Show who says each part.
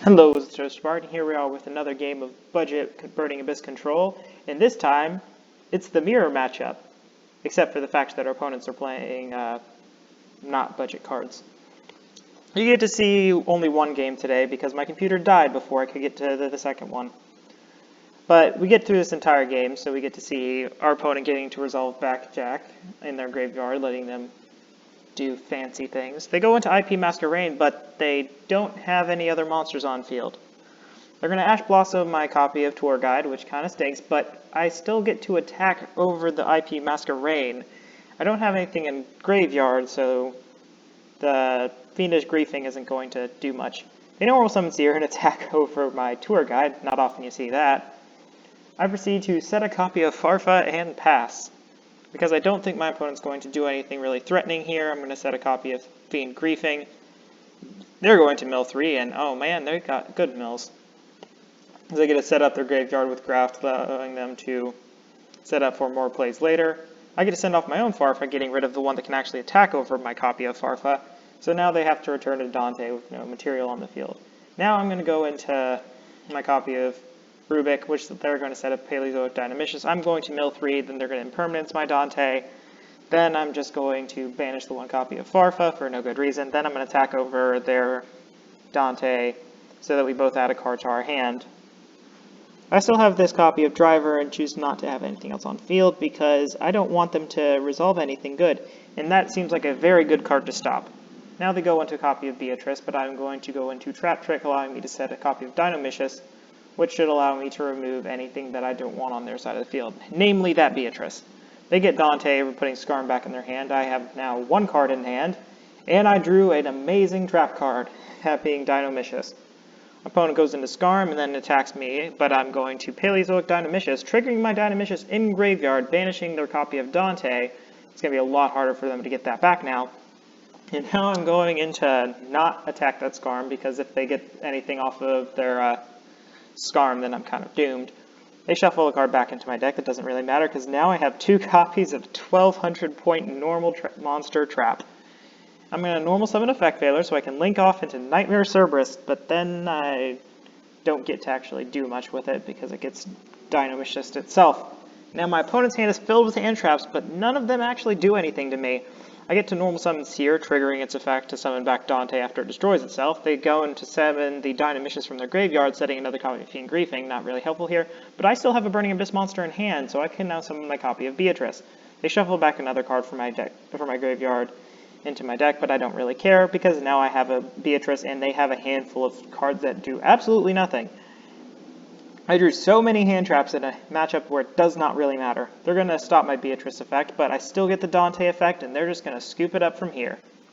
Speaker 1: Hello, it's Joe Spartan. Here we are with another game of Budget Burning Abyss Control, and this time it's the mirror matchup, except for the fact that our opponents are playing not budget cards. You get to see only one game today because my computer died before I could get to the second one. But we get through this entire game, so we get to see our opponent getting to resolve back Jack in their graveyard, letting them do fancy things. They go into IP Master Rain, but they don't have any other monsters on field. They're going to Ash Blossom my copy of Tour Guide, which kind of stinks, but I still get to attack over the IP Master Rain. I don't have anything in graveyard, so the Fiendish Griefing isn't going to do much. They normal summon Seer and attack over my Tour Guide. Not often you see that. I proceed to set a copy of Farfa and pass. Because I don't think my opponent's going to do anything really threatening here, I'm going to set a copy of Fiend Griefing. They're going to mill 3, and oh man, they got good mills. They get to set up their graveyard with Graft, allowing them to set up for more plays later. I get to send off my own Farfa, getting rid of the one that can actually attack over my copy of Farfa. So now they have to return to Dante with no material on the field. Now I'm going to go into my copy of Rubik, which they're going to set up Paleozoic Dynamicius. I'm going to mill 3, then they're going to impermanence my Dante. Then I'm just going to banish the one copy of Farfa for no good reason. Then I'm going to attack over their Dante so that we both add a card to our hand. I still have this copy of Driver and choose not to have anything else on field because I don't want them to resolve anything good. And that seems like a very good card to stop. Now they go into a copy of Beatrice, but I'm going to go into Trap Trick, allowing me to set a copy of Dynamicius, which should allow me to remove anything that I don't want on their side of the field, namely that Beatrice. They get Dante, putting Skarm back in their hand. I have now one card in hand, and I drew an amazing trap card, that being Dynamicius. Opponent goes into Skarm and then attacks me, but I'm going to Paleozoic Dynamicius, triggering my Dynamicius in graveyard, banishing their copy of Dante. It's going to be a lot harder for them to get that back now. And now I'm going into not attack that Skarm, because if they get anything off of their Skarm, then I'm kind of doomed. They shuffle a card back into my deck. That doesn't really matter because now I have 2 copies of 1200 point normal monster trap. I'm going to normal summon Effect Veiler so I can link off into Nightmare Cerberus, but then I don't get to actually do much with it because it gets Dynamicius itself. Now my opponent's hand is filled with hand traps, but none of them actually do anything to me. I get to normal summon Seer, triggering its effect to summon back Dante after it destroys itself. They go into summon the Dynamicius from their graveyard, setting another copy of Fiend Griefing. Not really helpful here, but I still have a Burning Abyss monster in hand, so I can now summon my copy of Beatrice. They shuffle back another card from my deck, from my graveyard into my deck, but I don't really care because now I have a Beatrice and they have a handful of cards that do absolutely nothing. I drew so many hand traps in a matchup where it does not really matter. They're going to stop my Beatrice effect, but I still get the Dante effect, and they're just going to scoop it up from here.